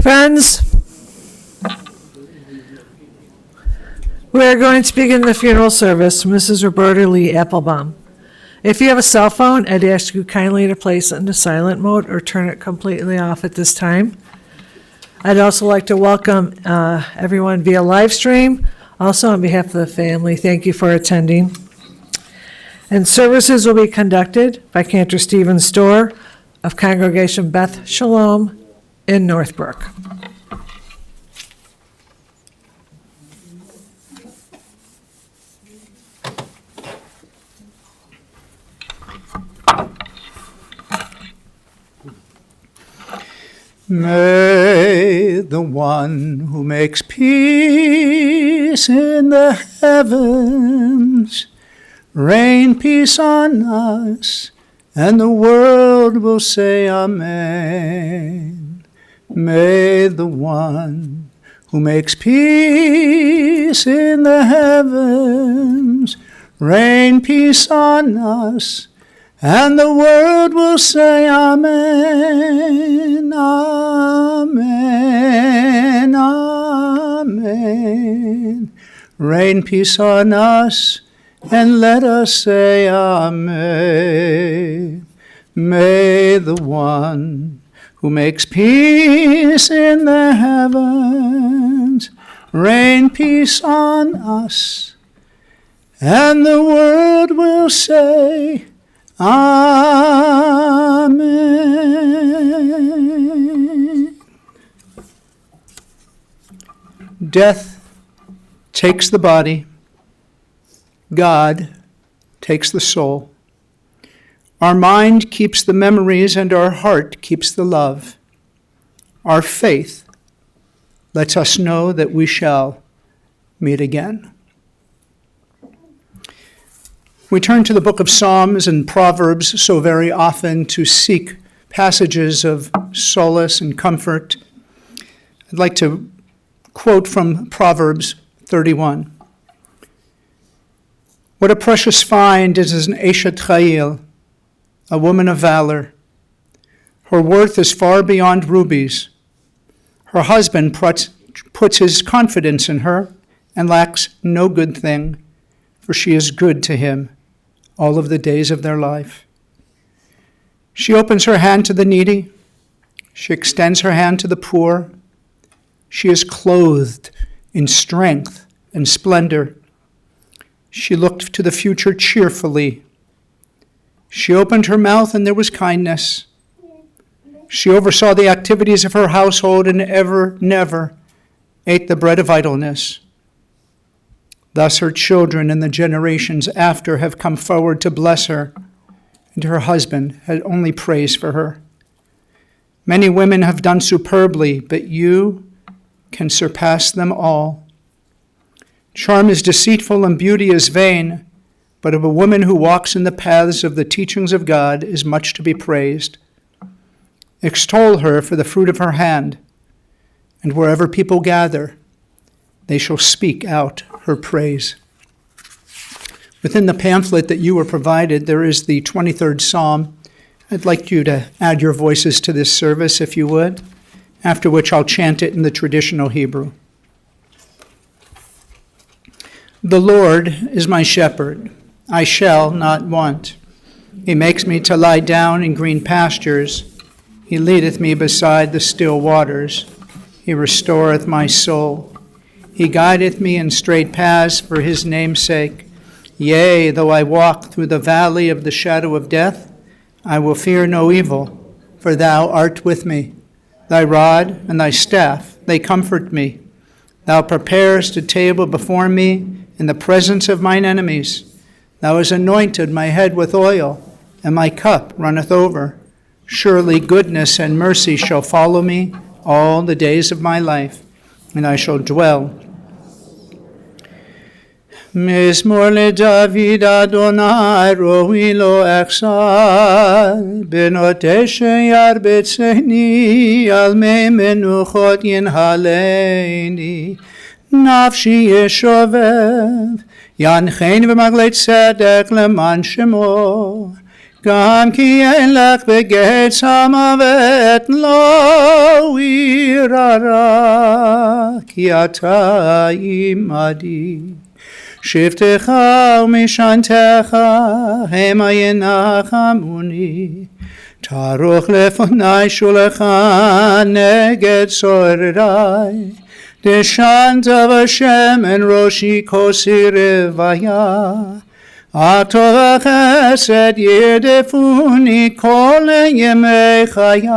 Friends, we are going to begin the funeral service. Mrs. Roberta Lee Appelbaum. If you have a cell phone, I'd ask you kindly to place it into silent mode or turn it completely off at this time. I'd also like to welcome everyone via live stream. Also, on behalf of the family, thank you for attending. And services will be conducted by Cantor Stephen Storr of Congregation Beth Shalom in Northbrook. May the one who makes peace in the heavens rain peace on us, and the world will say Amen. May the one who makes peace in the heavens rain peace on us, and the world will say Amen, Amen, Amen. Rain peace on us, and let us say Amen. May the one who makes peace in the heavens rain peace on us, and the world will say Amen. Death takes the body. God takes the soul. Our mind keeps the memories and our heart keeps the love. Our faith lets us know that we shall meet again. We turn to the book of Psalms and Proverbs so very often to seek passages of solace and comfort. I'd like to quote from Proverbs 31. What a precious find is an Eshet Chayil, a woman of valor. Her worth is far beyond rubies. Her husband puts his confidence in her and lacks no good thing, for she is good to him all of the days of their life. She opens her hand to the needy. She extends her hand to the poor. She is clothed in strength and splendor. She looked to the future cheerfully. She opened her mouth and there was kindness. She oversaw the activities of her household and never ate the bread of idleness. Thus her children and the generations after have come forward to bless her, and her husband had only praise for her. Many women have done superbly, but you can surpass them all. Charm is deceitful and beauty is vain, but of a woman who walks in the paths of the teachings of God is much to be praised. Extol her for the fruit of her hand, and wherever people gather, they shall speak out her praise. Within the pamphlet that you were provided, there is the 23rd Psalm. I'd like you to add your voices to this service, if you would, after which I'll chant it in the traditional Hebrew. The Lord is my shepherd, I shall not want. He makes me to lie down in green pastures. He leadeth me beside the still waters. He restoreth my soul. He guideth me in straight paths for his name's sake. Yea, though I walk through the valley of the shadow of death, I will fear no evil, for thou art with me. Thy rod and thy staff, they comfort me. Thou preparest a table before me in the presence of mine enemies. Thou hast anointed my head with oil, and my cup runneth over. Surely goodness and mercy shall follow me all the days of my life, and I shall dwell. Mizmor leDavid Adonai ro'i lo echsal, benoteshe yarbetzeni, al mei menuchot yinhaleini. Nafshi yeshovev, yanchein v'maglei tzedek leman shemo, גם כי אין לך בגץ המוות לא יראה, כי אתה עמדי. שבטך ומשענתך המה ינחמוני. תערוך לפני שולחן נגד צורריי. דשנת בשמן ראשי כוסי רוויה. הטוב החסד ירדפוני כל ימי חיי.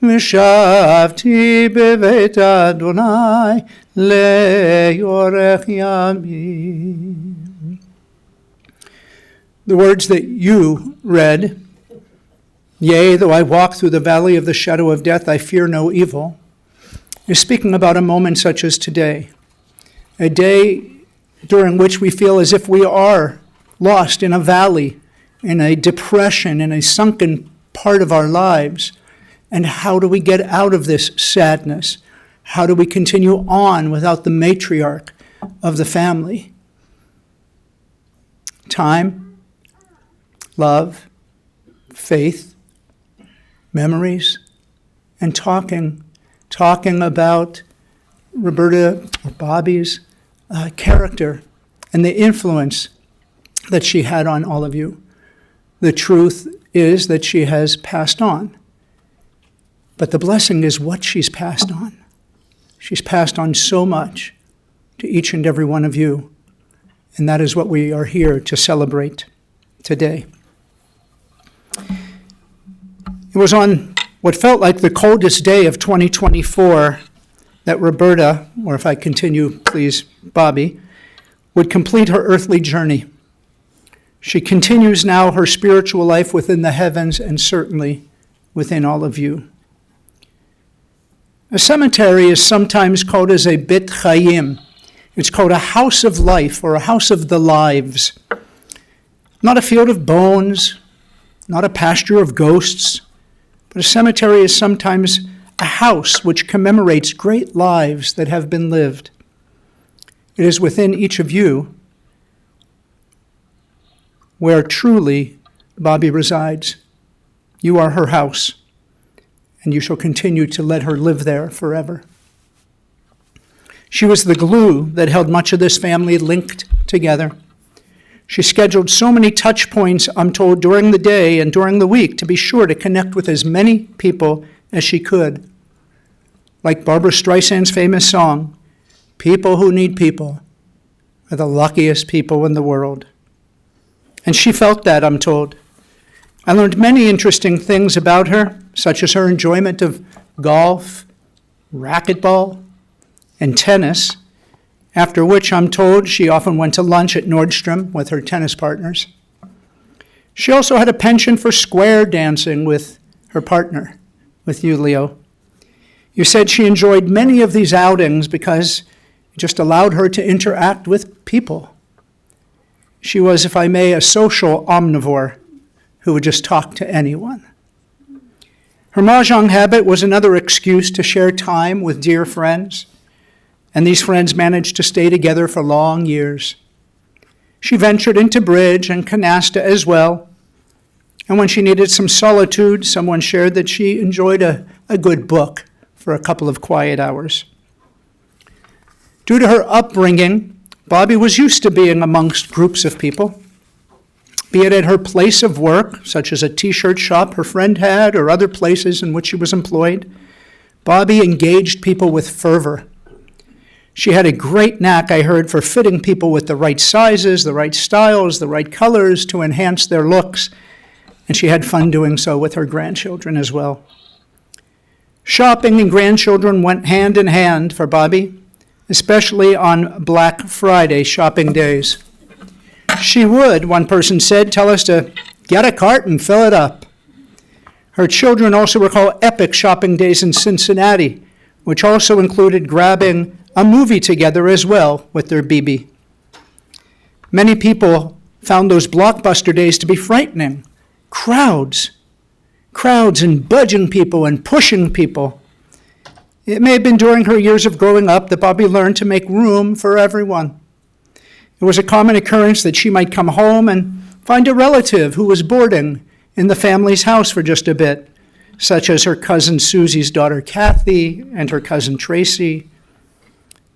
ושבתי בבית אדוני לאורך ימים. The words that you read, yea, though I walk through the valley of the shadow of death, I fear no evil, is speaking about a moment such as today, a day during which we feel as if we are lost in a valley, in a depression, in a sunken part of our lives. And how do we get out of this sadness? How do we continue on without the matriarch of the family? Time, love, faith, memories, and talking about Roberta or Bobbye's character and the influence that she had on all of you. The truth is that she has passed on. But the blessing is what she's passed on. She's passed on so much to each and every one of you. And that is what we are here to celebrate today. It was on what felt like the coldest day of 2024 that Roberta, or if I continue, please, Bobbye, would complete her earthly journey. She continues now her spiritual life within the heavens and certainly within all of you. A cemetery is sometimes called as a bit chayim. It's called a house of life or a house of the lives. Not a field of bones, not a pasture of ghosts, but a cemetery is sometimes a house which commemorates great lives that have been lived. It is within each of you where truly Bobbye resides. You are her house, and you shall continue to let her live there forever. She was the glue that held much of this family linked together. She scheduled so many touch points, I'm told, during the day and during the week to be sure to connect with as many people as she could. Like Barbra Streisand's famous song, "People who need people are the luckiest people in the world." And she felt that, I'm told. I learned many interesting things about her, such as her enjoyment of golf, racquetball, and tennis, after which I'm told she often went to lunch at Nordstrom with her tennis partners. She also had a penchant for square dancing with her partner, with you, Leo. You said she enjoyed many of these outings because it just allowed her to interact with people. She was, if I may, a social omnivore who would just talk to anyone. Her mahjong habit was another excuse to share time with dear friends, and these friends managed to stay together for long years. She ventured into bridge and canasta as well, and when she needed some solitude, someone shared that she enjoyed a good book for a couple of quiet hours. Due to her upbringing, Bobbye was used to being amongst groups of people, be it at her place of work, such as a t-shirt shop her friend had or other places in which she was employed. Bobbye engaged people with fervor. She had a great knack, I heard, for fitting people with the right sizes, the right styles, the right colors to enhance their looks, and she had fun doing so with her grandchildren as well. Shopping and grandchildren went hand in hand for Bobbye, especially on Black Friday shopping days. She would, one person said, tell us to get a cart and fill it up. Her children also recall epic shopping days in Cincinnati, which also included grabbing a movie together as well with their BB. Many people found those blockbuster days to be frightening. Crowds and budging people and pushing people. It may have been during her years of growing up that Bobbye learned to make room for everyone. It was a common occurrence that she might come home and Find a relative who was boarding in the family's house for just a bit, such as her cousin Susie's daughter Kathy and her cousin Tracy.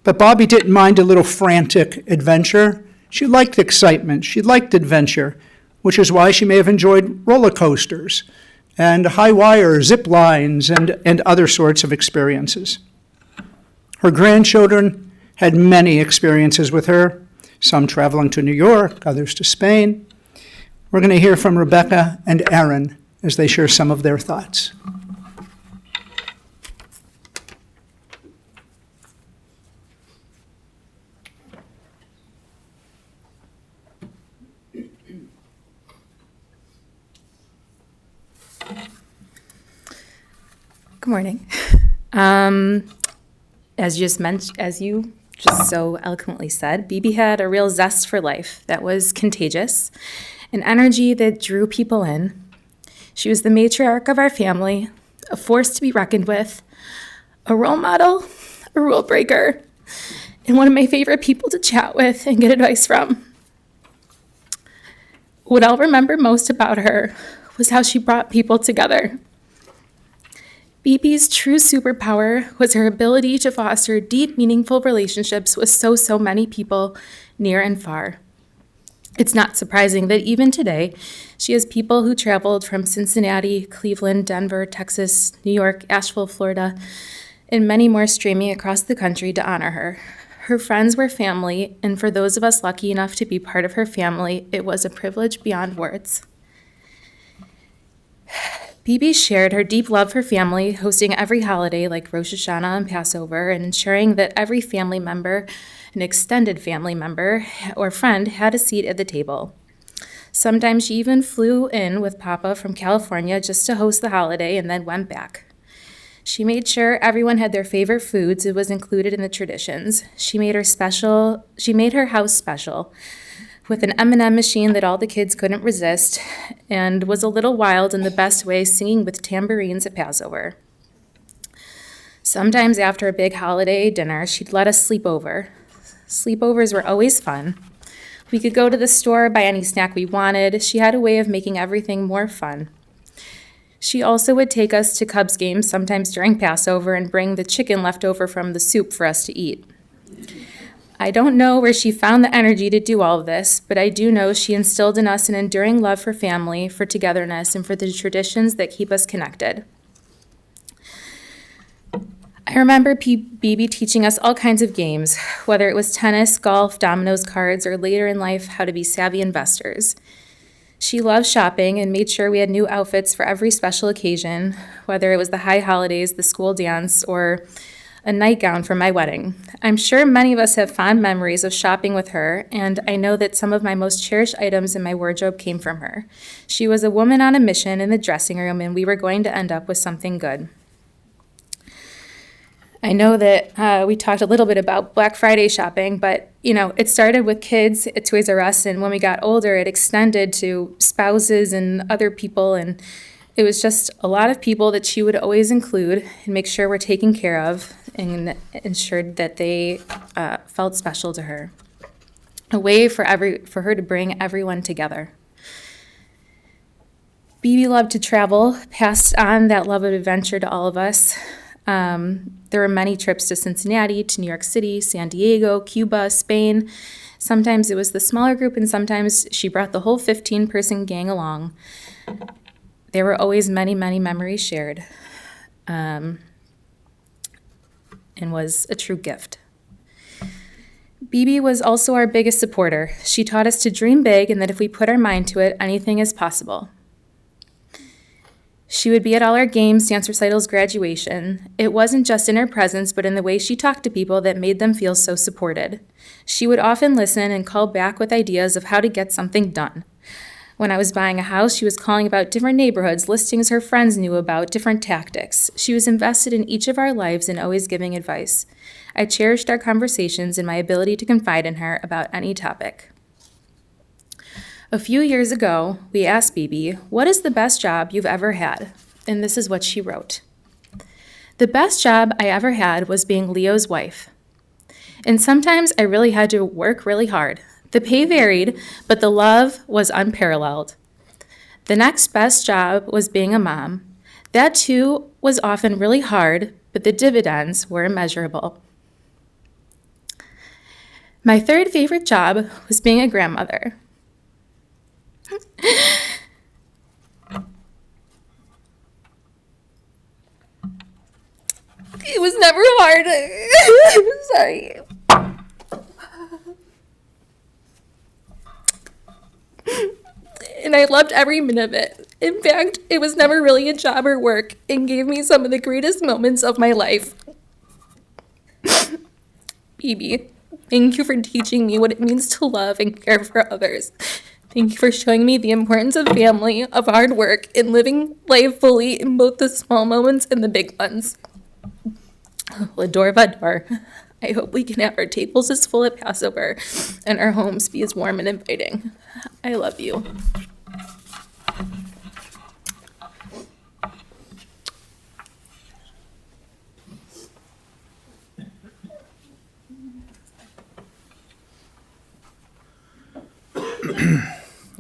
But Bobbye didn't mind a little frantic adventure. She liked excitement. She liked adventure, which is why she may have enjoyed roller coasters and high wire zip lines and other sorts of experiences. Her grandchildren had many experiences with her, some traveling to New York, others to Spain. We're going to hear from Rebecca and Aaron as they share some of their thoughts. Good morning. As you just so eloquently said, Bobbye had a real zest for life that was contagious, an energy that drew people in. She was the matriarch of our family, a force to be reckoned with, a role model, a rule breaker, and one of my favorite people to chat with and get advice from. What I'll remember most about her was how she brought people together. Bobbye's true superpower was her ability to foster deep, meaningful relationships with so many people near and far. It's not surprising that even today, she has people who traveled from Cincinnati, Cleveland, Denver, Texas, New York, Asheville, Florida, and many more streaming across the country to honor her. Her friends were family, and for those of us lucky enough to be part of her family, it was a privilege beyond words. Bobbye shared her deep love for family, hosting every holiday like Rosh Hashanah and Passover, and ensuring that every family member, an extended family member, or friend had a seat at the table. Sometimes she even flew in with Papa from California just to host the holiday and then went back. She made sure everyone had their favorite foods. It was included in the traditions. She made her house special, with an M&M machine that all the kids couldn't resist, and was a little wild in the best way, singing with tambourines at Passover. Sometimes after a big holiday dinner, she'd let us sleep over. Sleepovers were always fun. We could go to the store, buy any snack we wanted. She had a way of making everything more fun. She also would take us to Cubs games, sometimes during Passover, and bring the chicken left over from the soup for us to eat. I don't know where she found the energy to do all of this, but I do know she instilled in us an enduring love for family, for togetherness, and for the traditions that keep us connected. I remember Bobbye teaching us all kinds of games, whether it was tennis, golf, dominoes, cards, or later in life, how to be savvy investors. She loved shopping and made sure we had new outfits for every special occasion, whether it was the high holidays, the school dance, or a nightgown for my wedding. I'm sure many of us have fond memories of shopping with her, and I know that some of my most cherished items in my wardrobe came from her. She was a woman on a mission in the dressing room, and we were going to end up with something good. I know that we talked a little bit about Black Friday shopping, but it started with kids at Toys R Us, and when we got older, it extended to spouses and other people, and it was just a lot of people that she would always include and make sure we're taken care of and ensured that they felt special to her. A way for her to bring everyone together. Bobbye loved to travel, passed on that love of adventure to all of us. There were many trips to Cincinnati, to New York City, San Diego, Cuba, Spain. Sometimes it was the smaller group, and sometimes she brought the whole 15-person gang along. There were always many memories shared, and was a true gift. Bobbye was also our biggest supporter. She taught us to dream big and that if we put our mind to it, anything is possible. She would be at all our games, dance recitals, graduation. It wasn't just in her presence, but in the way she talked to people that made them feel so supported. She would often listen and call back with ideas of how to get something done. When I was buying a house, she was calling about different neighborhoods, listings her friends knew about, different tactics. She was invested in each of our lives and always giving advice. I cherished our conversations and my ability to confide in her about any topic. A few years ago, we asked Bobbye, "What is the best job you've ever had?" And this is what she wrote. "The best job I ever had was being Leo's wife. And sometimes I really had to work really hard. The pay varied, but the love was unparalleled. The next best job was being a mom. That too was often really hard, but the dividends were immeasurable. My third favorite job was being a grandmother. It was never hard. I'm sorry. And I loved every minute of it. In fact, it was never really a job or work and gave me some of the greatest moments of my life. Bobbye, thank you for teaching me what it means to love and care for others. Thank you for showing me the importance of family, of hard work, and living life fully in both the small moments and the big ones. L'adore vador. I hope we can have our tables as full at Passover and our homes be as warm and inviting. I love you.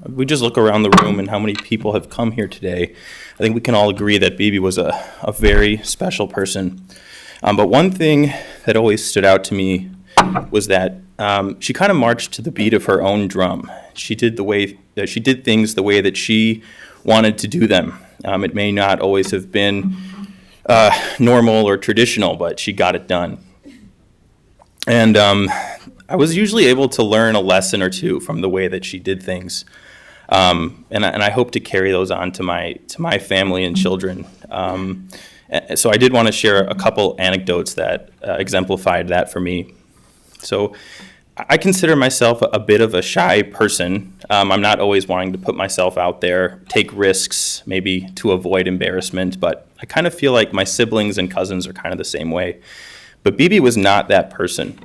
We just look around the room and how many people have come here today. I think we can all agree that Bobbye was a very special person. But one thing that always stood out to me was that she kind of marched to the beat of her own drum. She did things the way that she wanted to do them. It may not always have been normal or traditional, but she got it done. And I was usually able to learn a lesson or two from the way that she did things. And I hope to carry those on to my family and children. So I did want to share a couple anecdotes that exemplified that for me. So I consider myself a bit of a shy person. I'm not always wanting to put myself out there, take risks, maybe to avoid embarrassment, but I kind of feel like my siblings and cousins are kind of the same way. But Bobbye was not that person.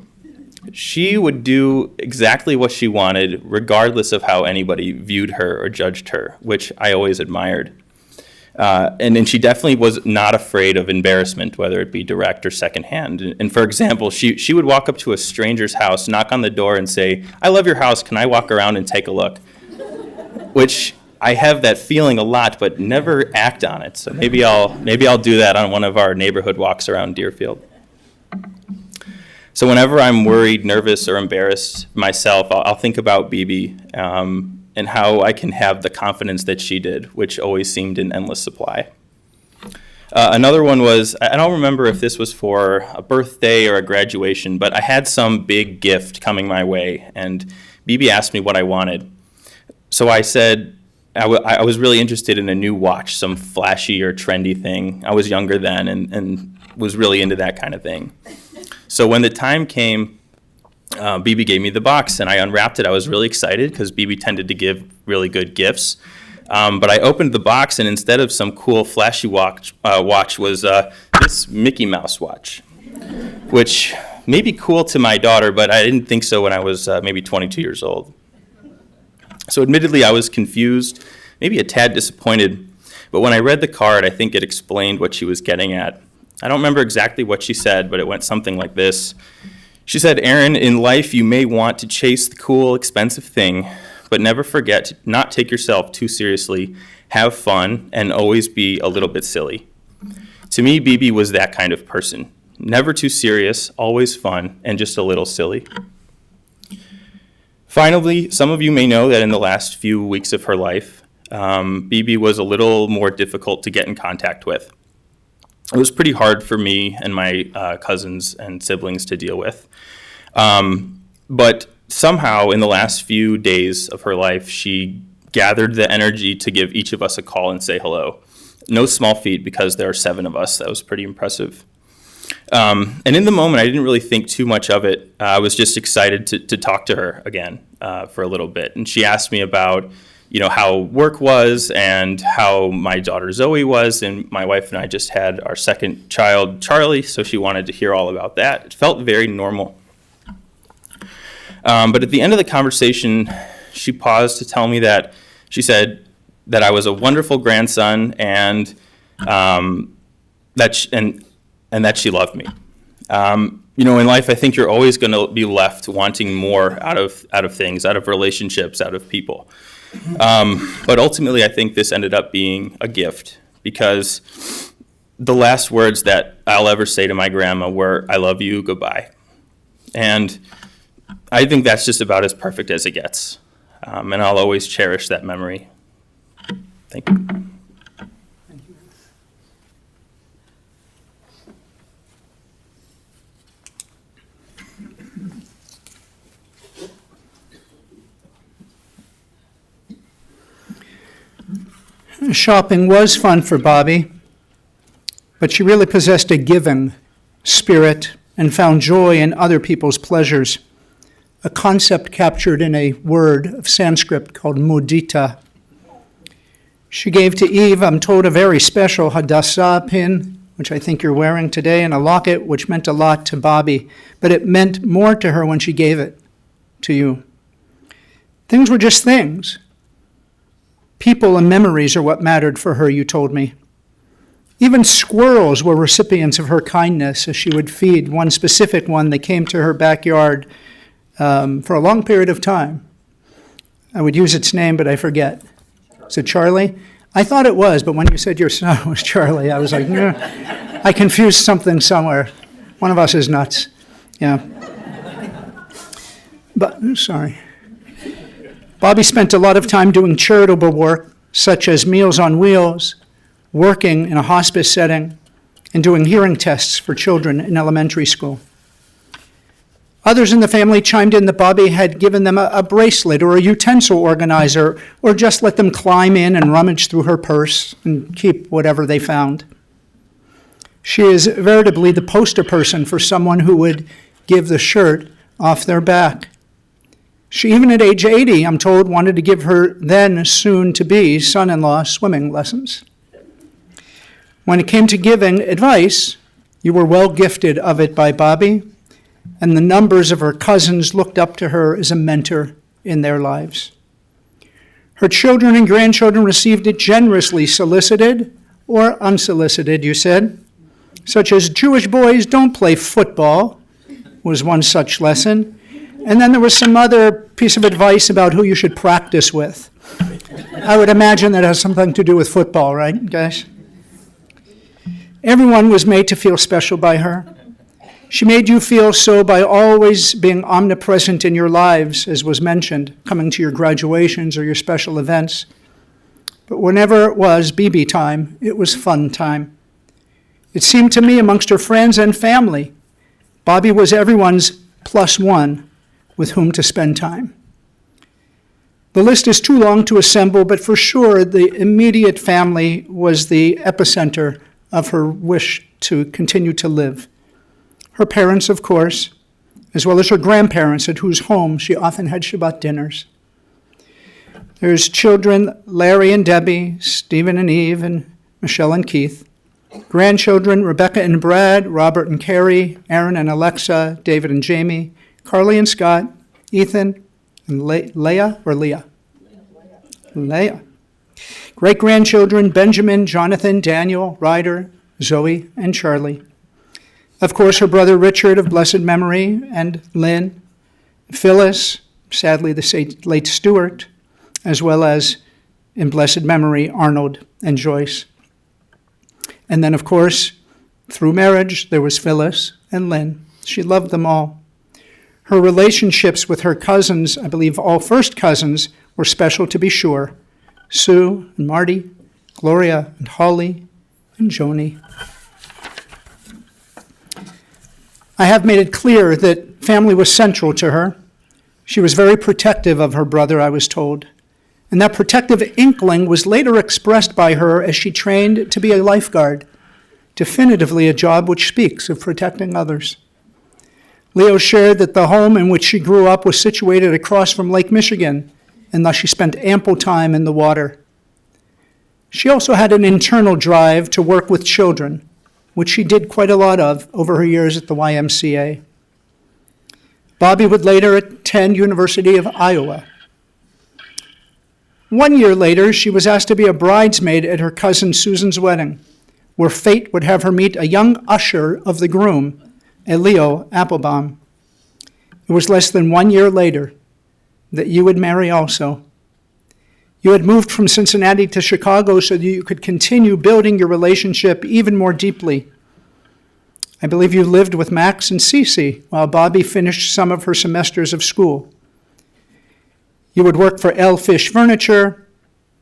She would do exactly what she wanted, regardless of how anybody viewed her or judged her, which I always admired. And then she definitely was not afraid of embarrassment, whether it be direct or secondhand. And for example, she would walk up to a stranger's house, knock on the door, and say, "I love your house. Can I walk around and take a look?" Which I have that feeling a lot, but never act on it. So maybe I'll do that on one of our neighborhood walks around Deerfield. So whenever I'm worried, nervous, or embarrassed myself, I'll think about Bobbye and how I can have the confidence that she did, which always seemed in endless supply. Another one was, I don't remember if this was for a birthday or a graduation, but I had some big gift coming my way, and Bobbye asked me what I wanted. So I said I was really interested in a new watch, some flashy or trendy thing. I was younger then and was really into that kind of thing. So when the time came, Bobbye gave me the box, and I unwrapped it. I was really excited because Bobbye tended to give really good gifts. But I opened the box, and instead of some cool flashy watch was this Mickey Mouse watch, which may be cool to my daughter, but I didn't think so when I was maybe 22 years old. So admittedly, I was confused, maybe a tad disappointed. But when I read the card, I think it explained what she was getting at. I don't remember exactly what she said, but it went something like this. She said, "Aaron, in life you may want to chase the cool, expensive thing, but never forget to not take yourself too seriously, have fun, and always be a little bit silly." To me, Bobbye was that kind of person. Never too serious, always fun, and just a little silly. Finally, some of you may know that in the last few weeks of her life, Bobbye was a little more difficult to get in contact with. It was pretty hard for me and my cousins and siblings to deal with. But somehow in the last few days of her life, she gathered the energy to give each of us a call and say hello. No small feat because there are 7 of us. That was pretty impressive. And in the moment, I didn't really think too much of it. I was just excited to talk to her again for a little bit. And she asked me about how work was and how my daughter Zoe was, and my wife and I just had our second child, Charlie, so she wanted to hear all about that. It felt very normal. But at the end of the conversation, she paused to tell me that she said that I was a wonderful grandson and that she loved me. in life, I think you're always going to be left wanting more out of things, out of relationships, out of people. But ultimately, I think this ended up being a gift, because the last words that I'll ever say to my grandma were, "I love you, goodbye." And I think that's just about as perfect as it gets. And I'll always cherish that memory. Thank you. Shopping was fun for Bobbye, but she really possessed a giving spirit and found joy in other people's pleasures, a concept captured in a word of Sanskrit called mudita. She gave to Eve, I'm told, a very special Hadassah pin, which I think you're wearing today, and a locket, which meant a lot to Bobbye, but it meant more to her when she gave it to you. Things were just things. People and memories are what mattered for her, you told me. Even squirrels were recipients of her kindness, as she would feed one specific one that came to her backyard for a long period of time. I would use its name, but I forget. Is it Charlie? I thought it was, but when you said your son was Charlie, I was like, no, I confused something somewhere. One of us is nuts. Yeah. But, sorry. Bobbye spent a lot of time doing charitable work, such as Meals on Wheels, working in a hospice setting, and doing hearing tests for children in elementary school. Others in the family chimed in that Bobbye had given them a bracelet or a utensil organizer, or just let them climb in and rummage through her purse and keep whatever they found. She is veritably the poster person for someone who would give the shirt off their back. She, even at age 80, I'm told, wanted to give her then soon-to-be son-in-law swimming lessons. When it came to giving advice, you were well gifted of it by Bobbye, and the numbers of her cousins looked up to her as a mentor in their lives. Her children and grandchildren received it generously, solicited or unsolicited, you said, such as Jewish boys don't play football was one such lesson. And then there was some other piece of advice about who you should practice with. I would imagine that has something to do with football, right, guys? Everyone was made to feel special by her. She made you feel so by always being omnipresent in your lives, as was mentioned, coming to your graduations or your special events. But whenever it was BB time, it was fun time. It seemed to me amongst her friends and family, Bobbye was everyone's plus one with whom to spend time. The list is too long to assemble, but for sure the immediate family was the epicenter of her wish to continue to live. Her parents, of course, as well as her grandparents, at whose home she often had Shabbat dinners. There's children, Larry and Debbie, Stephen and Eve, and Michelle and Keith. Grandchildren, Rebecca and Brad, Robert and Keri, Aaron and Alexa, David and Jamie, Carlee and Scott, Ethan, and Leah. Leah. Great-grandchildren, Benjamin, Jonathan, Daniel, Ryder, Zoe, and Charlie. Of course, her brother Richard of blessed memory, and Lynne, Phyllis, sadly the late Stuart, as well as, in blessed memory, Arnold and Joyce. And then, of course, through marriage, there was Phyllis and Lynne. She loved them all. Her relationships with her cousins, I believe all first cousins, were special to be sure. Sue and Marty, Gloria and Holly and Joni. I have made it clear that family was central to her. She was very protective of her brother, I was told. And that protective inkling was later expressed by her as she trained to be a lifeguard, definitively a job which speaks of protecting others. Leo shared that the home in which she grew up was situated across from Lake Michigan, and thus she spent ample time in the water. She also had an internal drive to work with children, which she did quite a lot of over her years at the YMCA. Bobbye would later attend University of Iowa. 1 year later, she was asked to be a bridesmaid at her cousin Susan's wedding, where fate would have her meet a young usher of the groom, and Leo Appelbaum. It was less than 1 year later that you would marry also. You had moved from Cincinnati to Chicago so that you could continue building your relationship even more deeply. I believe you lived with Max and Cece while Bobbye finished some of her semesters of school. You would work for L. Fish Furniture,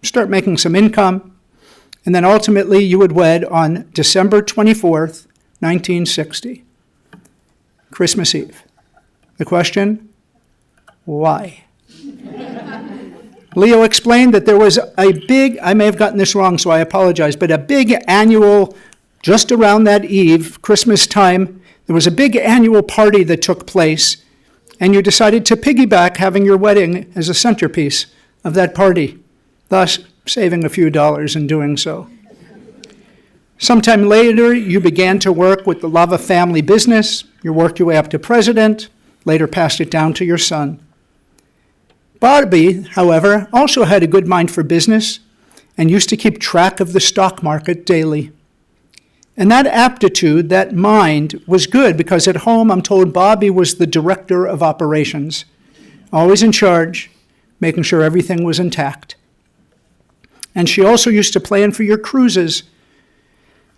start making some income, and then ultimately you would wed on December 24th, 1960, Christmas Eve. The question, why? Leo explained that there was a big, I may have gotten this wrong, so I apologize, but a big annual, just around that eve, Christmas time, there was a big annual party that took place, and you decided to piggyback having your wedding as a centerpiece of that party, thus saving a few dollars in doing so. Sometime later, you began to work with the Lava family business. You worked your way up to president, later passed it down to your son. Bobbye, however, also had a good mind for business and used to keep track of the stock market daily. And that aptitude, that mind, was good because at home, I'm told Bobbye was the director of operations, always in charge, making sure everything was intact. And she also used to plan for your cruises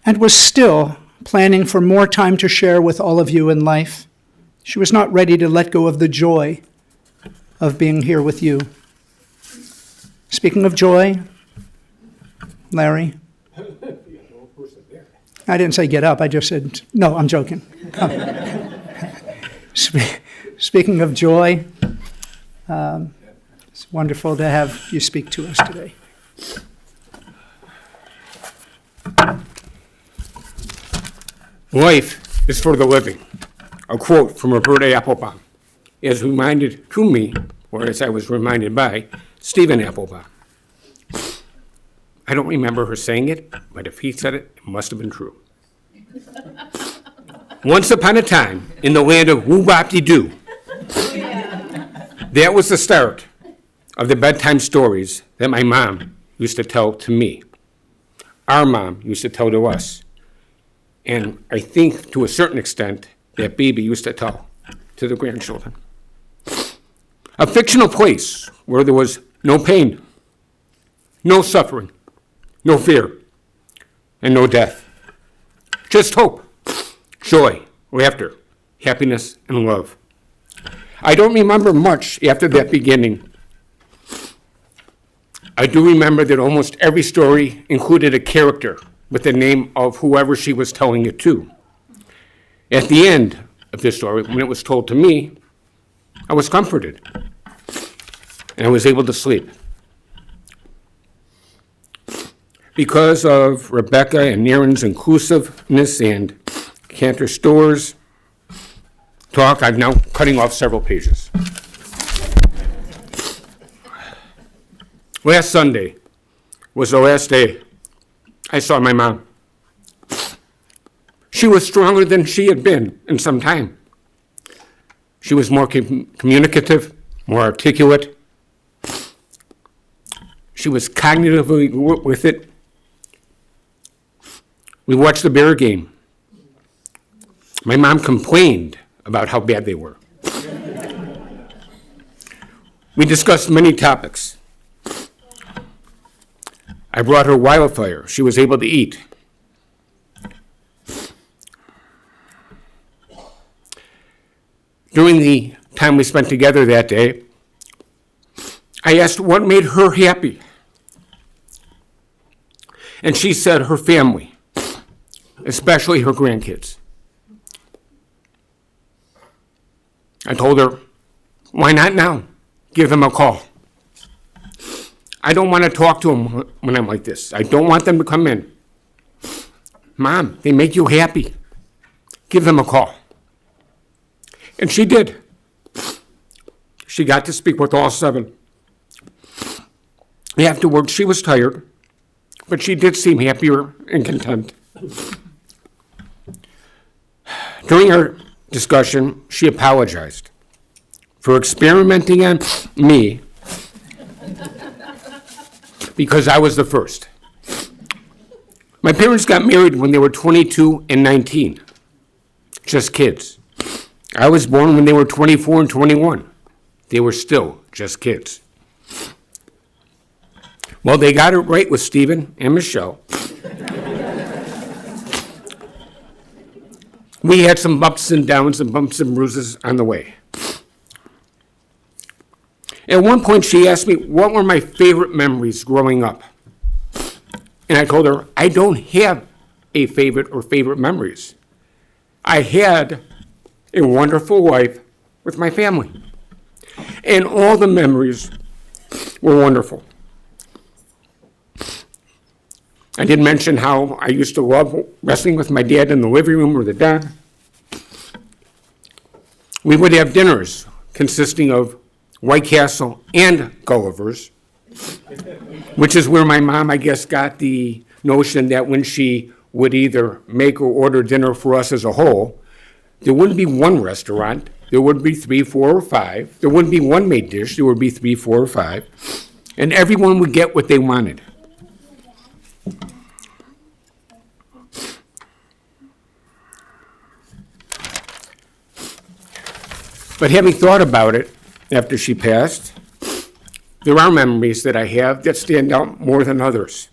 and was still planning for more time to share with all of you in life. She was not ready to let go of the joy of being here with you. Speaking of joy, Larry. I didn't say get up, I just said, no, I'm joking. Speaking of joy, it's wonderful to have you speak to us today. Life is for the living. A quote from Roberta Appelbaum is reminded to me, or as I was reminded by, Stephen Appelbaum. I don't remember her saying it, but if he said it, it must have been true. Once upon a time, in the land of woo-bop-de-doo, that was the start of the bedtime stories that my mom used to tell to me. Our mom used to tell to us. And I think, to a certain extent, that Bobbye used to tell to the grandchildren. A fictional place where there was no pain, no suffering, no fear, and no death. Just hope, joy, laughter, happiness, and love. I don't remember much after that beginning. I do remember that almost every story included a character with the name of whoever she was telling it to. At the end of this story, when it was told to me, I was comforted, and I was able to sleep. Because of Rebecca and Aaron's inclusiveness and Cantor Store's talk, I'm now cutting off several pages. Last Sunday was the last day I saw my mom. She was stronger than she had been in some time. She was more communicative, more articulate. She was cognitively with it. We watched the Bear game. My mom complained about how bad they were. We discussed many topics. I brought her wildfire she was able to eat. During the time we spent together that day, I asked what made her happy. And she said her family, especially her grandkids. I told her, why not now? Give them a call. I don't want to talk to them when I'm like this. I don't want them to come in. Mom, they make you happy. Give them a call. And she did. She got to speak with all 7. Afterwards, she was tired, but she did seem happier and content. During our discussion, she apologized for experimenting on me because I was the first. My parents got married when they were 22 and 19. just kids. I was born when they were 24 and 21. They were still just kids. Well, they got it right with Stephen and Michelle. We had some ups and downs and bumps and bruises on the way. At one point, she asked me what were my favorite memories growing up. And I told her, I don't have a favorite or favorite memories. I had a wonderful life with my family. And all the memories were wonderful. I did mention how I used to love wrestling with my dad in the living room or the den. We would have dinners consisting of White Castle and Gulliver's, which is where my mom, I guess, got the notion that when she would either make or order dinner for us as a whole, there wouldn't be one restaurant, there would be 3, 4, or 5. There wouldn't be one made dish, there would be 3, 4, or 5. And everyone would get what they wanted. But having thought about it after she passed, there are memories that I have that stand out more than others.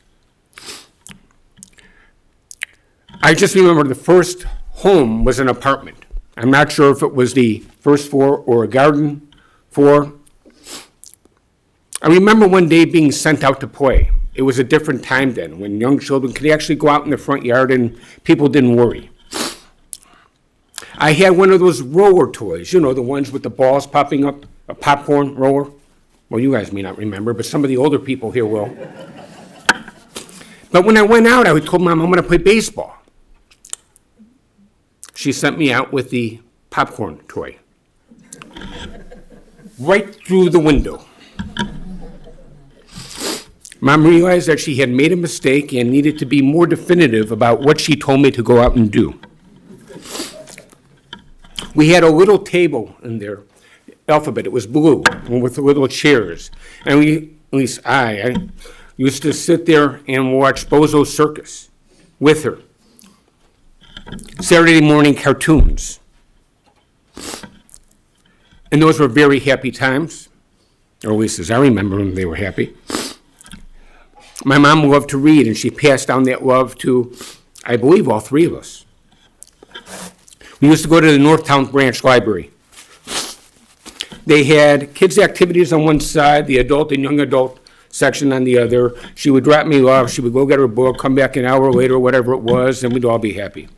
I just remember the first home was an apartment. I'm not sure if it was the first floor or a garden floor. I remember one day being sent out to play. It was a different time then, when young children could actually go out in the front yard and people didn't worry. I had one of those roller toys, you know, the ones with the balls popping up, a popcorn roller. Well, you guys may not remember, but some of the older people here will. But when I went out, I told Mom, I'm going to play baseball. She sent me out with the popcorn toy. Right through the window. Mom realized that she had made a mistake and needed to be more definitive about what she told me to go out and do. We had a little table in there, alphabet, it was blue, with little chairs. And at least I used to sit there and watch Bozo Circus with her. Saturday morning cartoons. And those were very happy times, or at least as I remember them, they were happy. My mom loved to read, and she passed down that love to, I believe, all 3 of us. We used to go to the Northtown Branch Library. They had kids' activities on one side, the adult and young adult section on the other. She would drop me off, she would go get her book, come back an hour later, whatever it was, and we'd all be happy.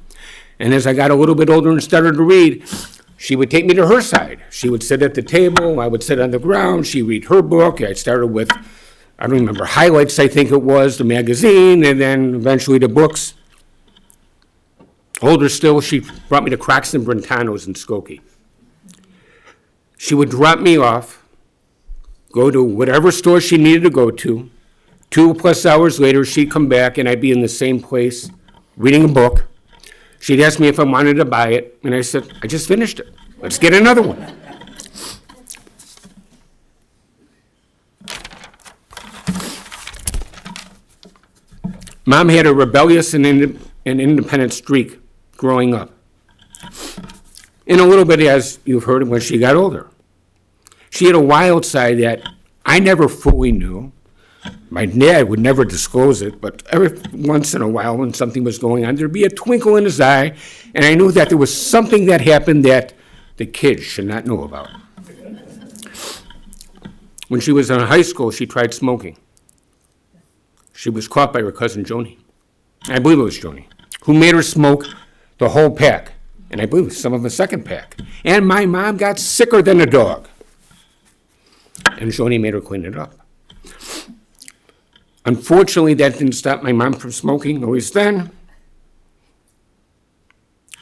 And as I got a little bit older and started to read, she would take me to her side. She would sit at the table, I would sit on the ground, she'd read her book. I started with, I don't remember, highlights, I think it was, the magazine, and then eventually the books. Older still, she brought me to Crocs and Brentano's in Skokie. She would drop me off, go to whatever store she needed to go to. 2+ hours later, she'd come back, and I'd be in the same place, reading a book. She'd ask me if I wanted to buy it, and I said, I just finished it. Let's get another one. Mom had a rebellious and independent streak growing up. And a little bit, as you've heard, when she got older. She had a wild side that I never fully knew. My dad would never disclose it, but every once in a while when something was going on, there'd be a twinkle in his eye, and I knew that there was something that happened that the kids should not know about. When she was in high school, she tried smoking. She was caught by her cousin Joni. I believe it was Joni, who made her smoke the whole pack, and I believe some of the second pack. And my mom got sicker than a dog. And Joni made her clean it up. Unfortunately, that didn't stop my mom from smoking, at least then.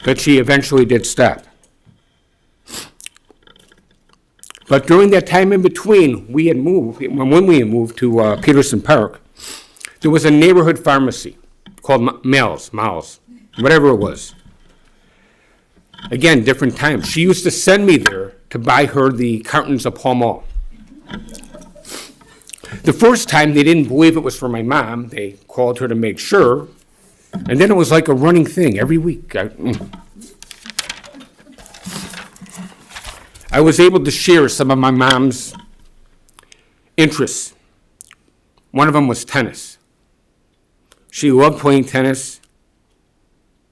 But she eventually did stop. But during that time in between, when we had moved to Peterson Park, there was a neighborhood pharmacy called Mal's, whatever it was. Again, different times. She used to send me there to buy her the cartons of Pall Mall. The first time, they didn't believe it was for my mom. They called her to make sure. And then it was like a running thing every week. I was able to share some of my mom's interests. One of them was tennis. She loved playing tennis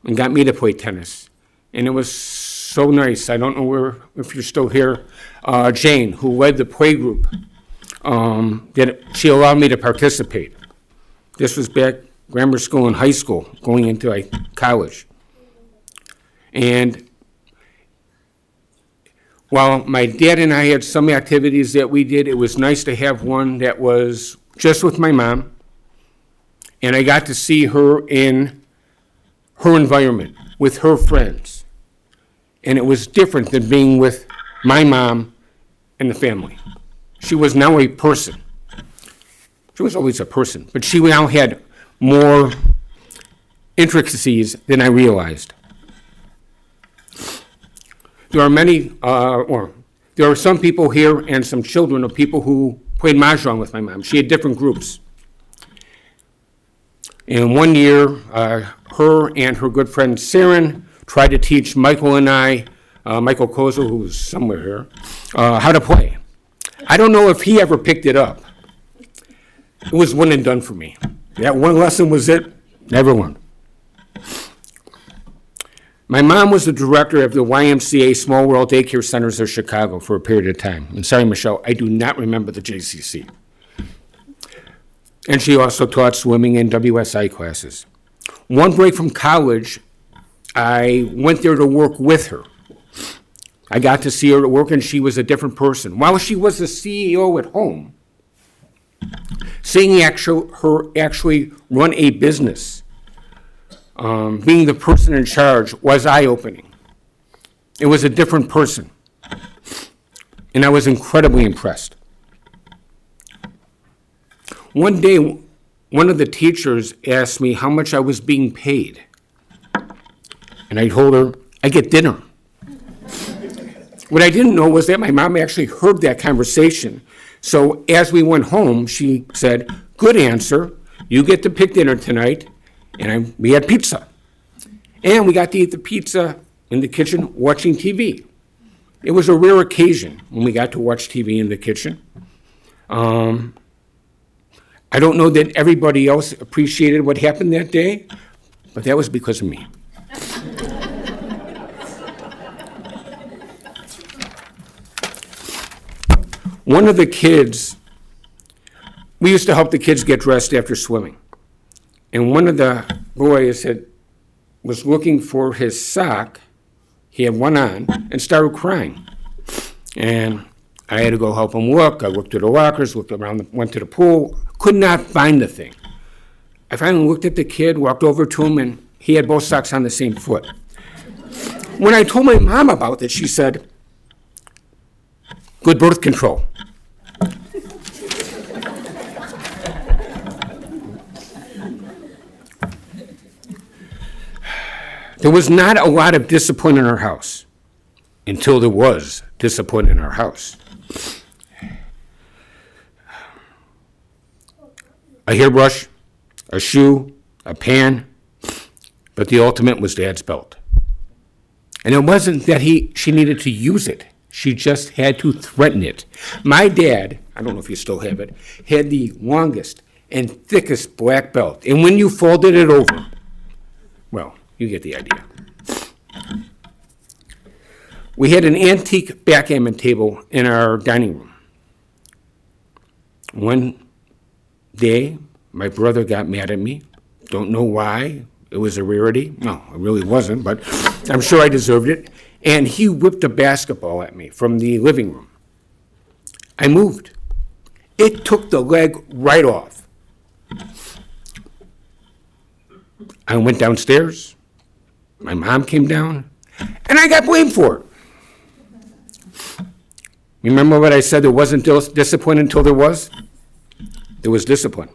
and got me to play tennis. And it was so nice. I don't know if you're still here. Jane, who led the play group, she allowed me to participate. This was back grammar school and high school, going into college. And while my dad and I had some activities that we did, it was nice to have one that was just with my mom. And I got to see her in her environment, with her friends. And it was different than being with my mom and the family. She was now a person. She was always a person, but she now had more intricacies than I realized. There are there are some people here and some children of people who played mahjong with my mom. She had different groups. And one year, her and her good friend Saren tried to teach Michael and I, Michael Kozel, who's somewhere here, how to play. I don't know if he ever picked it up. It was one and done for me. That one lesson was it, never one. My mom was the director of the YMCA Small World Daycare Centers of Chicago for a period of time. And sorry, Michelle, I do not remember the JCC. And she also taught swimming and WSI classes. One break from college, I went there to work with her. I got to see her at work, and she was a different person. While she was the CEO at home, seeing her actually run a business, being the person in charge, was eye-opening. It was a different person, and I was incredibly impressed. One day, one of the teachers asked me how much I was being paid, and I told her, I get dinner. What I didn't know was that my mom actually heard that conversation. So as we went home, she said, good answer, you get to pick dinner tonight, and we had pizza. And we got to eat the pizza in the kitchen watching TV. It was a rare occasion when we got to watch TV in the kitchen. I don't know that everybody else appreciated what happened that day, but that was because of me. One of the kids, we used to help the kids get dressed after swimming. And one of the boys was looking for his sock, he had one on, and started crying. And I had to go help him look. I looked at the lockers, looked around, went to the pool, could not find the thing. I finally looked at the kid, walked over to him, and he had both socks on the same foot. When I told my mom about it, she said, good birth control. There was not a lot of discipline in our house until there was discipline in our house. A hairbrush, a shoe, a pan, but the ultimate was Dad's belt. And it wasn't that she needed to use it. She just had to threaten it. My dad, I don't know if you still have it, had the longest and thickest black belt. And when you folded it over, well, you get the idea. We had an antique backgammon table in our dining room. One day, my brother got mad at me. Don't know why. It was a rarity. No, it really wasn't, but I'm sure I deserved it. And he whipped a basketball at me from the living room. I moved. It took the leg right off. I went downstairs. My mom came down, and I got blamed for it. Remember what I said, there wasn't discipline until there was? There was discipline.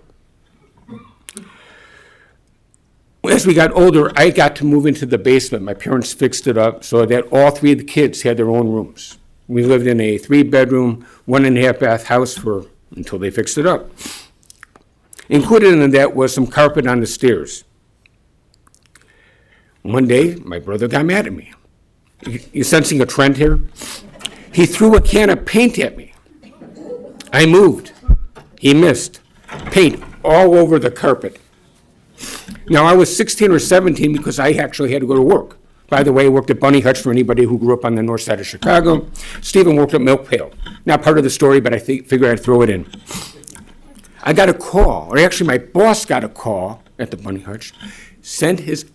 As we got older, I got to move into the basement. My parents fixed it up so that all three of the kids had their own rooms. We lived in a 3-bedroom, 1.5 bath house until they fixed it up. Included in that was some carpet on the stairs. One day, my brother got mad at me. You sensing a trend here? He threw a can of paint at me. I moved. He missed. Paint all over the carpet. Now, I was 16 or 17 because I actually had to go to work. By the way, I worked at Bunny Hutch for anybody who grew up on the north side of Chicago. Stephen worked at Milk Pail. Not part of the story, but I figured I'd throw it in. I got a call, or actually my boss got a call at the Bunny Hutch, sent his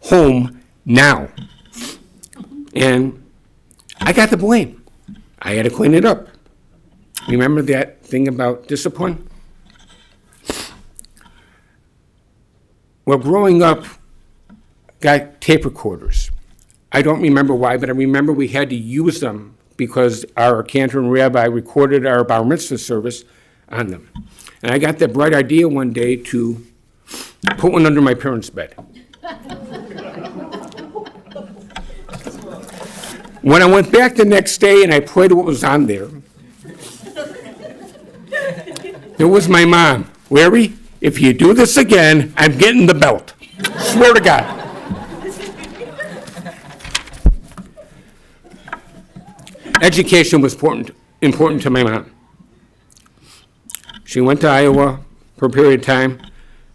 home now. And I got the blame. I had to clean it up. Remember that thing about discipline? Well, growing up, got tape recorders. I don't remember why, but I remember we had to use them because our cantor and rabbi recorded our bar mitzvah service on them. And I got the bright idea one day to put one under my parents' bed. When I went back the next day and I played what was on there, it was my mom. Larry, if you do this again, I'm getting the belt. Swear to God. Education was important to my mom. She went to Iowa for a period of time.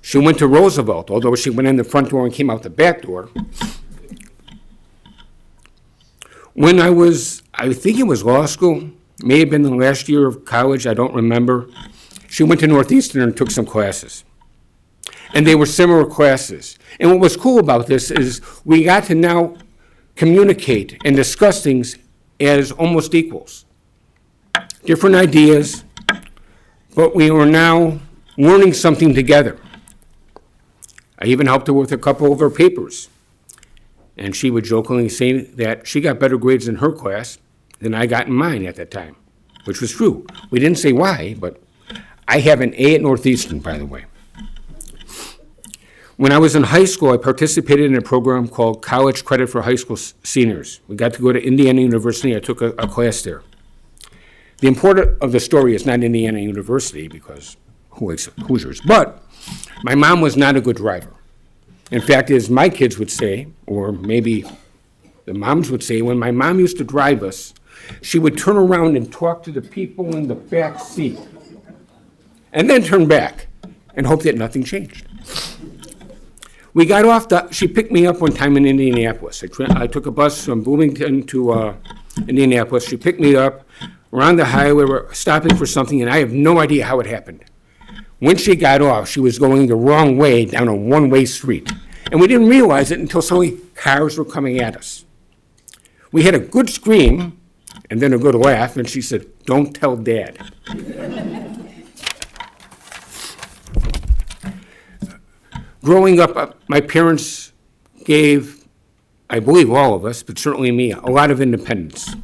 She went to Roosevelt, although she went in the front door and came out the back door. When I think it was law school, may have been the last year of college, I don't remember, she went to Northeastern and took some classes. And they were similar classes. And what was cool about this is we got to now communicate and discuss things as almost equals. Different ideas, but we were now learning something together. I even helped her with a couple of her papers. And she would jokingly say that she got better grades in her class than I got in mine at that time, which was true. We didn't say why, but I have an A at Northeastern, by the way. When I was in high school, I participated in a program called College Credit for High School Seniors. We got to go to Indiana University. I took a class there. The important of the story is not Indiana University, because who likes Hoosiers, but my mom was not a good driver. In fact, as my kids would say, or maybe the moms would say, when my mom used to drive us, she would turn around and talk to the people in the back seat, and then turn back and hope that nothing changed. We got off, she picked me up one time in Indianapolis. I took a bus from Bloomington to Indianapolis. She picked me up. We're on the highway, we're stopping for something, and I have no idea how it happened. When she got off, she was going the wrong way down a one-way street. And we didn't realize it until suddenly cars were coming at us. We had a good scream and then a good laugh, and she said, "Don't tell Dad." Growing up, my parents gave, I believe all of us, but certainly me, a lot of independence.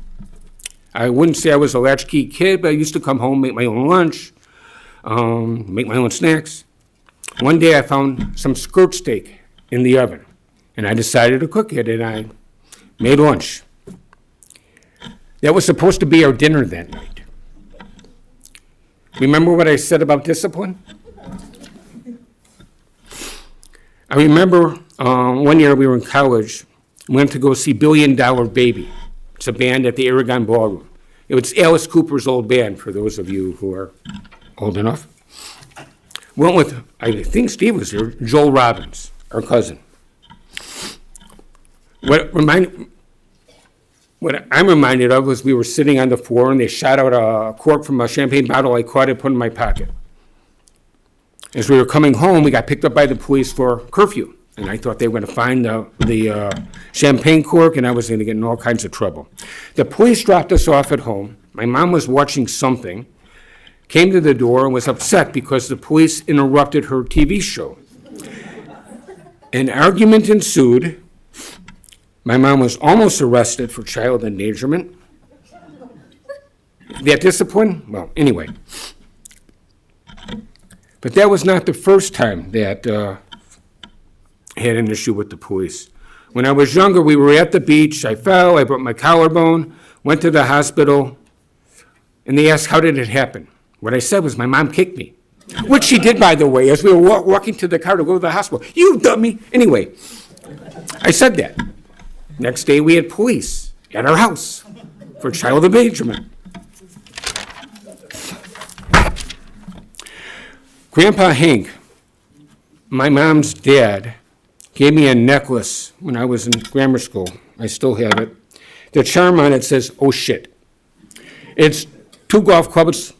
I wouldn't say I was a latchkey kid, but I used to come home, make my own lunch, make my own snacks. One day I found some skirt steak in the oven, and I decided to cook it, and I made lunch. That was supposed to be our dinner that night. Remember what I said about discipline? I remember one year we were in college, we went to go see $1 Billion Baby. It's a band at the Aragon Ballroom. It was Alice Cooper's old band, for those of you who are old enough. Went with, I think Steve was there, Joel Robbins, our cousin. What I'm reminded of was we were sitting on the floor and they shot out a cork from a champagne bottle. I caught it, put it in my pocket. As we were coming home, we got picked up by the police for curfew. And I thought they were going to find the champagne cork, and I was going to get in all kinds of trouble. The police dropped us off at home. My mom was watching something, came to the door, and was upset because the police interrupted her TV show. An argument ensued. My mom was almost arrested for child endangerment. That discipline? Well, anyway. But that was not the first time that I had an issue with the police. When I was younger, we were at the beach. I fell, I broke my collarbone, went to the hospital, and they asked, how did it happen? What I said was, my mom kicked me. Which she did, by the way, as we were walking to the car to go to the hospital. You dummy! Anyway, I said that. Next day, we had police at our house. for a child of Benjamin. Grandpa Hank, my mom's dad, gave me a necklace when I was in grammar school. I still have it. The charm on it says, "Oh shit." It's 2 golf clubs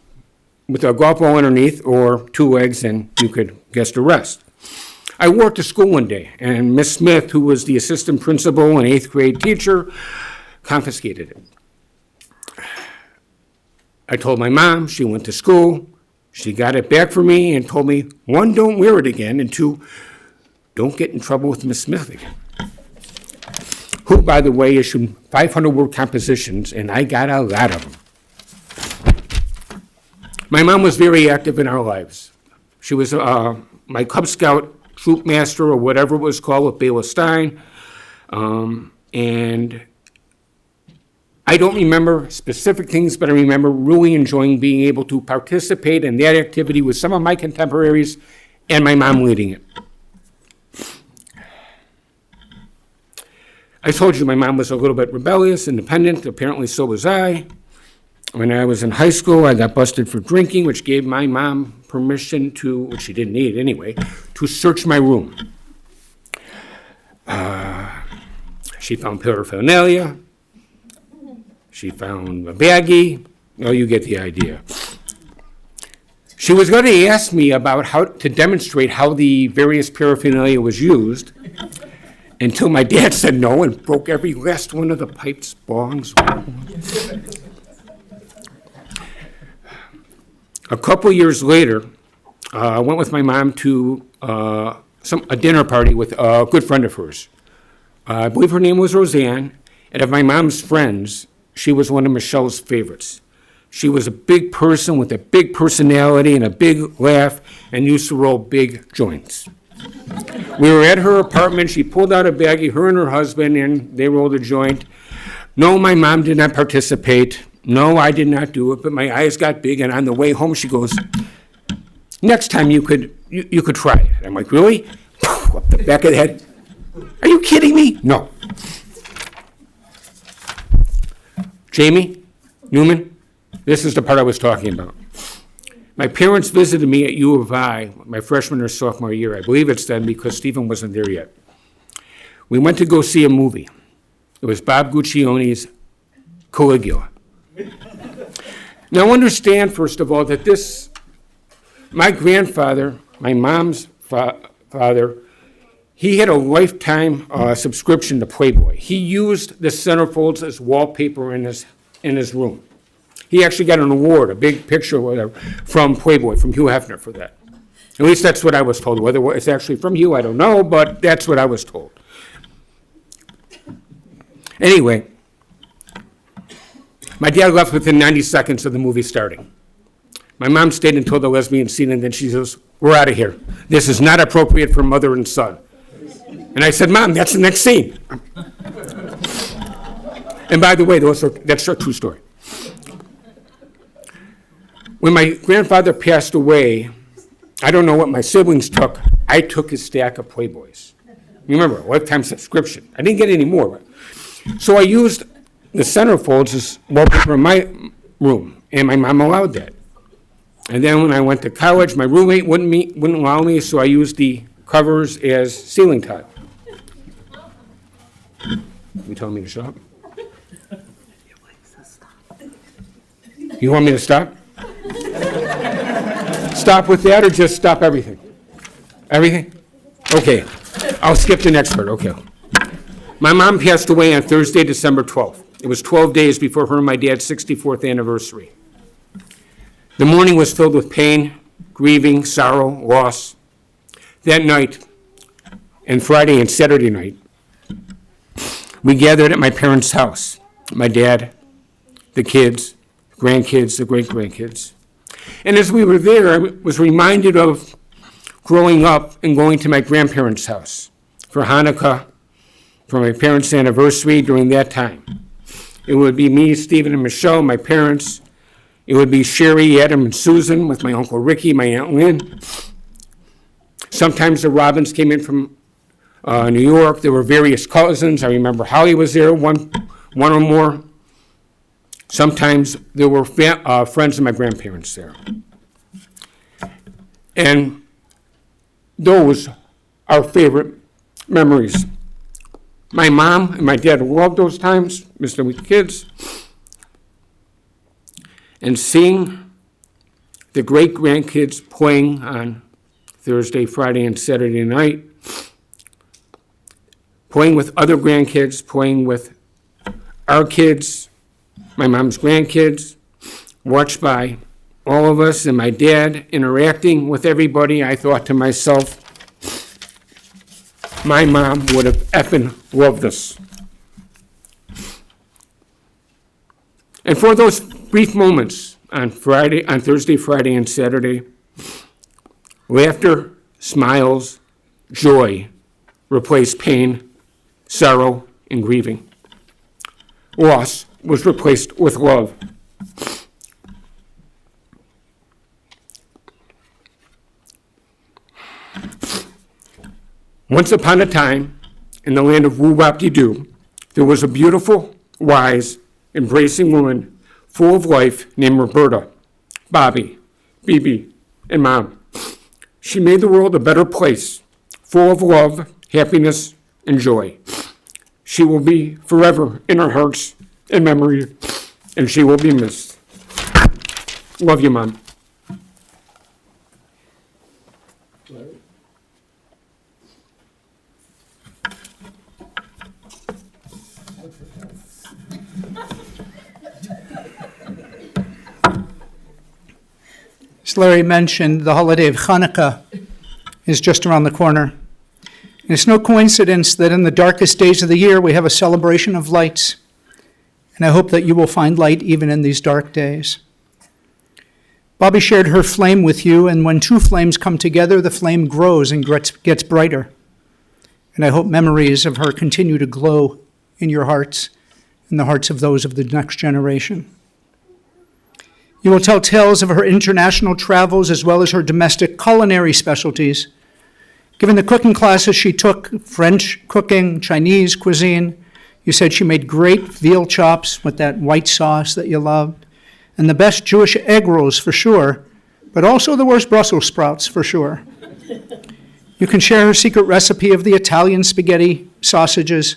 with a golf ball underneath, or 2 eggs, and you could guess the rest. I wore it to school one day, and Miss Smith, who was the assistant principal and 8th grade teacher, confiscated it. I told my mom, she went to school, she got it back for me and told me, 1, don't wear it again, and 2, don't get in trouble with Miss Smith again. Who, by the way, issued 500-word compositions, and I got a lot of them. My mom was very active in our lives. She was my Cub Scout troop master, or whatever it was called, with Bela Stein. And I don't remember specific things, but I remember really enjoying being able to participate in that activity with some of my contemporaries and my mom leading it. I told you my mom was a little bit rebellious, independent. Apparently so was I. When I was in high school, I got busted for drinking, which gave my mom permission to, which she didn't need anyway, to search my room. She found paraphernalia. She found a baggie. Oh, you get the idea. She was going to ask me about how to demonstrate how the various paraphernalia was used, until my dad said no and broke every last one of the pipes, bongs. A couple years later, I went with my mom to a dinner party with a good friend of hers. I believe her name was Roseanne, and of my mom's friends, she was one of Michelle's favorites. She was a big person with a big personality and a big laugh, and used to roll big joints. We were at her apartment. She pulled out a baggie, her and her husband, and they rolled a joint. No, my mom did not participate. No, I did not do it, but my eyes got big, and on the way home, she goes, "Next time you could try it." I'm like, "Really?" Up the back of the head. Are you kidding me? No. Jamie Newman, this is the part I was talking about. My parents visited me at U of I, my freshman or sophomore year. I believe it's then, because Stephen wasn't there yet. We went to go see a movie. It was Bob Guccione's Caligula. Now understand, first of all, that my grandfather, my mom's father, he had a lifetime subscription to Playboy. He used the centerfolds as wallpaper in his room. He actually got an award, a big picture or whatever, from Playboy, from Hugh Hefner for that. At least that's what I was told. Whether it's actually from Hugh, I don't know, but that's what I was told. Anyway, my dad left within 90 seconds of the movie starting. My mom stayed until the lesbian scene, and then she says, "We're out of here. This is not appropriate for mother and son." And I said, "Mom, that's the next scene." And by the way, that's a true story. When my grandfather passed away, I don't know what my siblings took. I took his stack of Playboys. Remember, a lifetime subscription. I didn't get any more. So I used the centerfolds as wallpaper in my room, and my mom allowed that. And then when I went to college, my roommate wouldn't allow me, so I used the covers as ceiling tile. You telling me to stop? You want me to stop? Stop with that, or just stop everything? Everything? Okay, I'll skip the next part, okay. My mom passed away on Thursday, December 12th. It was 12 days before her and my dad's 64th anniversary. The morning was filled with pain, grieving, sorrow, loss. That night, and Friday and Saturday night, we gathered at my parents' house. My dad, the kids, grandkids, the great-grandkids. And as we were there, I was reminded of growing up and going to my grandparents' house for Hanukkah, for my parents' anniversary during that time. It would be me, Stephen, and Michelle, my parents. It would be Sherry, Adam, and Susan with my Uncle Ricky, my Aunt Lynne. Sometimes the Robins came in from New York. There were various cousins. I remember Holly was there, one or more. Sometimes there were friends of my grandparents there. And those are favorite memories. My mom and my dad loved those times, missing with kids, and seeing the great grandkids playing on Thursday, Friday, and Saturday night, playing with other grandkids, playing with our kids, my mom's grandkids, watched by all of us, and my dad interacting with everybody. I thought to myself, my mom would have effing loved us. And for those brief moments on Thursday, Friday, and Saturday, laughter, smiles, joy replaced pain, sorrow, and grieving. Loss was replaced with love. Once upon a time, in the land of woo-wop-de-doo, there was a beautiful, wise, embracing woman full of life named Roberta, Bobbye, BB, and Mom. She made the world a better place, full of love, happiness, and joy. She will be forever in our hearts and memory, and she will be missed. Love you, Mom. As Larry mentioned, the holiday of Hanukkah is just around the corner. And it's no coincidence that in the darkest days of the year, we have a celebration of lights. And I hope that you will find light even in these dark days. Bobbye shared her flame with you, and when two flames come together, the flame grows and gets brighter. And I hope memories of her continue to glow in your hearts and the hearts of those of the next generation. You will tell tales of her international travels as well as her domestic culinary specialties. Given the cooking classes she took, French cooking, Chinese cuisine, you said she made great veal chops with that white sauce that you loved, and the best Jewish egg rolls for sure, but also the worst Brussels sprouts for sure. You can share her secret recipe of the Italian spaghetti sausages.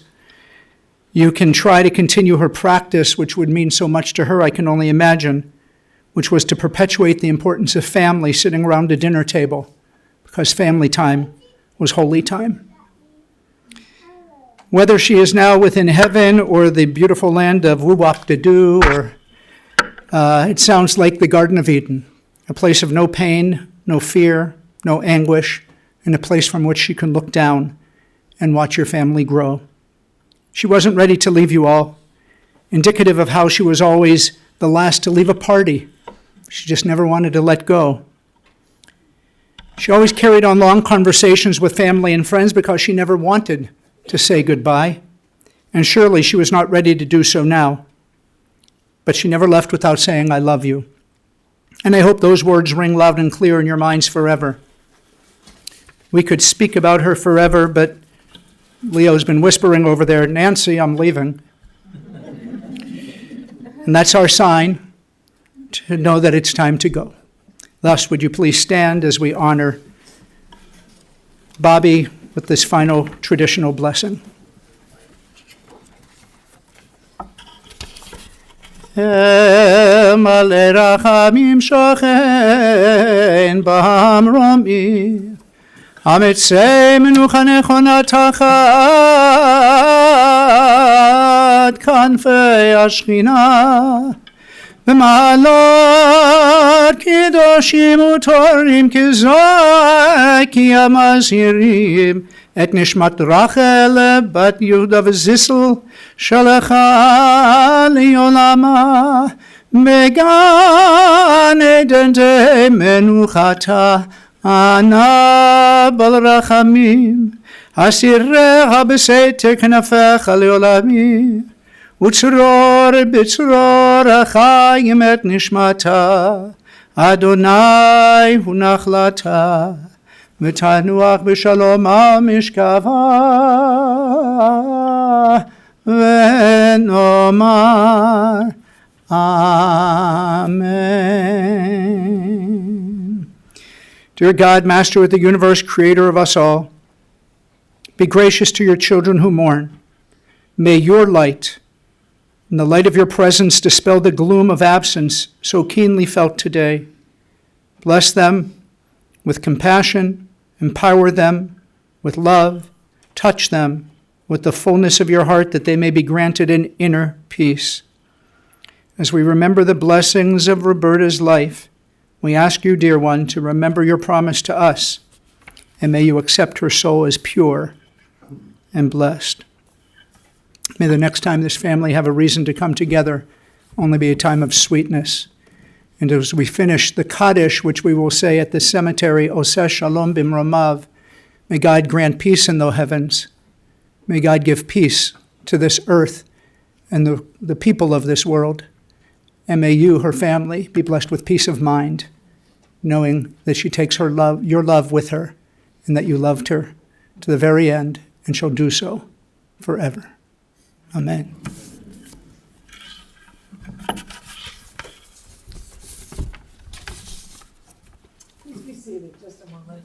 You can try to continue her practice, which would mean so much to her, I can only imagine, which was to perpetuate the importance of family sitting around a dinner table, because family time was holy time. Whether she is now within heaven or the beautiful land of woo-wop-de-doo, or it sounds like the Garden of Eden, a place of no pain, no fear, no anguish, and a place from which she can look down and watch your family grow. She wasn't ready to leave you all, indicative of how she was always the last to leave a party. She just never wanted to let go. She always carried on long conversations with family and friends because she never wanted to say goodbye, and surely she was not ready to do so now. But she never left without saying, "I love you." And I hope those words ring loud and clear in your minds forever. We could speak about her forever, but Leo's been whispering over there, "Nancy, I'm leaving." And that's our sign to know that it's time to go. Thus, would you please stand as we honor Bobbye with this final traditional blessing. מלא רחמים שוכן במרומי, אמצי מנוחה נכונה תחת כנפי השכינה, במעלות קדושים וטהורים כזועקי המזהירים, את נשמת רחל בת יהודה וזיסל שלחה לעולמה, בגן עדן מנוחתה ענה בל רחמים, אסיריה בסתר כנפיך לעולמי, וצרור בצרור החיים את נשמתה, אדוני הוא נחלתה, ותנוח בשלום על משכבה, ונאמר Amen. Dear God, Master of the universe, creator of us all, be gracious to your children who mourn. May your light and the light of your presence dispel the gloom of absence so keenly felt today. Bless them with compassion, empower them with love, touch them with the fullness of your heart that they may be granted an inner peace. As we remember the blessings of Roberta's life, we ask you, dear one, to remember your promise to us, and may you accept her soul as pure and blessed. May the next time this family have a reason to come together only be a time of sweetness. And as we finish the Kaddish, which we will say at the cemetery, Oseh Shalom Bimromav, may God grant peace in the heavens. May God give peace to this earth and the people of this world. And may you, her family, be blessed with peace of mind, knowing that she takes her love, your love with her, and that you loved her to the very end and shall do so forever. Amen. Please be seated just a moment.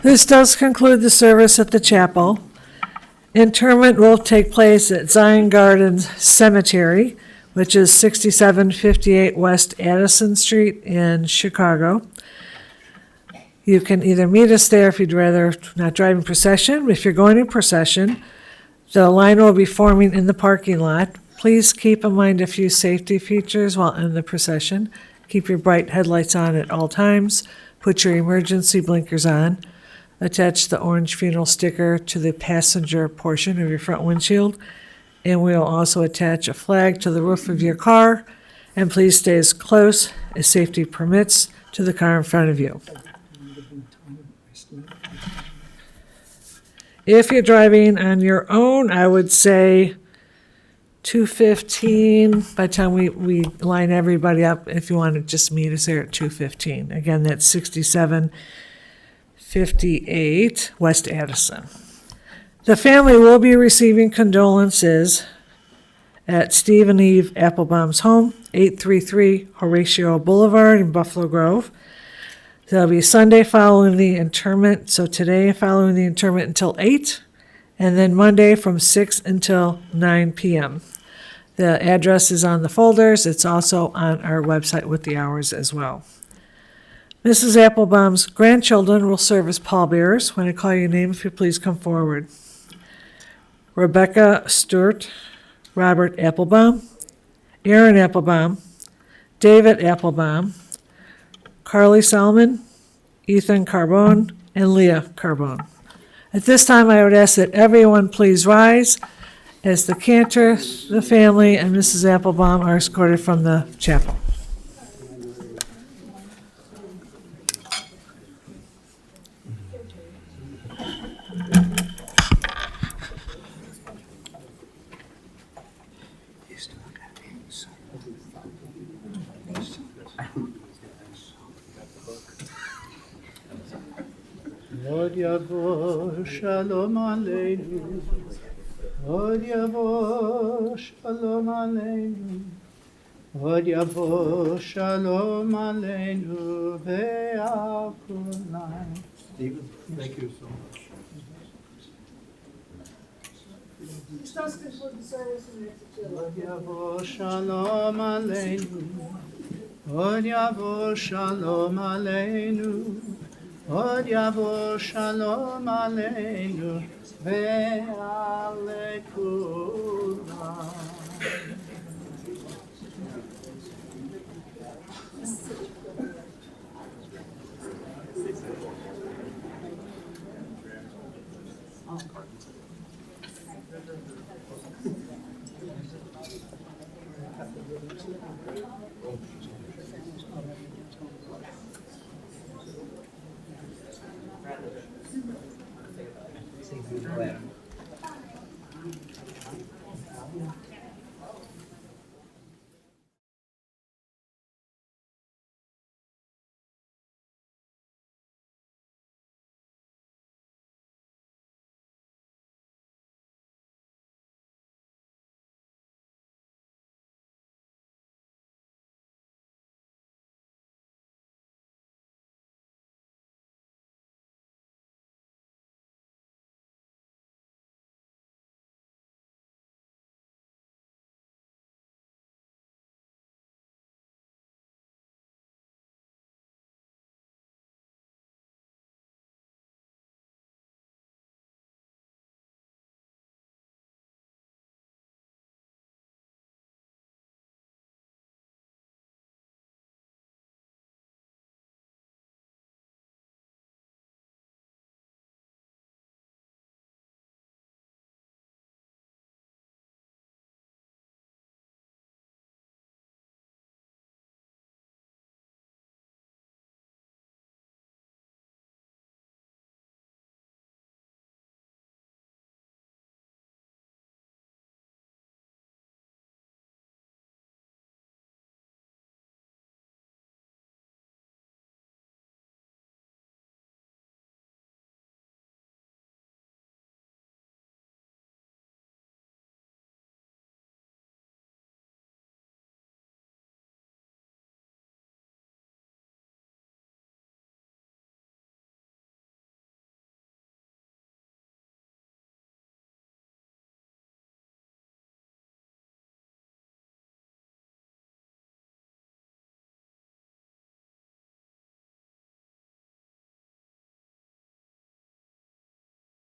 This does conclude the service at the chapel. Interment will take place at Zion Gardens Cemetery, which is 6758 West Addison Street in Chicago. You can either meet us there if you'd rather not drive in procession. If you're going in procession, the line will be forming in the parking lot. Please keep in mind a few safety features while in the procession. Keep your bright headlights on at all times. Put your emergency blinkers on. Attach the orange funeral sticker to the passenger portion of your front windshield. And we'll also attach a flag to the roof of your car. And please stay as close as safety permits to the car in front of you. If you're driving on your own, I would say 2:15 by the time we line everybody up, if you want to just meet us there at 2:15. Again, that's 6758 West Addison. The family will be receiving condolences at Steve and Eve Appelbaum's home, 833 Horatio Boulevard in Buffalo Grove. There'll be Sunday following the interment, so today following the interment until 8, and then Monday from 6 until 9 p.m. The address is on the folders. It's also on our website with the hours as well. Mrs. Appelbaum's grandchildren will serve as pallbearers. When I call your name, if you please come forward. Rebecca Sturt, Robert Appelbaum, Aaron Appelbaum, David Appelbaum, Carlee Selman, Ethan Carbone, and Leah Carbone. At this time, I would ask that everyone please rise as the cantor, the family, and Mrs. Appelbaum are escorted from the chapel. Od yavo shalom aleinu. Od yavo shalom aleinu. Od yavo shalom aleinu ve'al kulam. Stephen, thank you so much. Od yavo shalom aleinu. Od yavo shalom aleinu. Od yavo shalom aleinu ve'al kulam.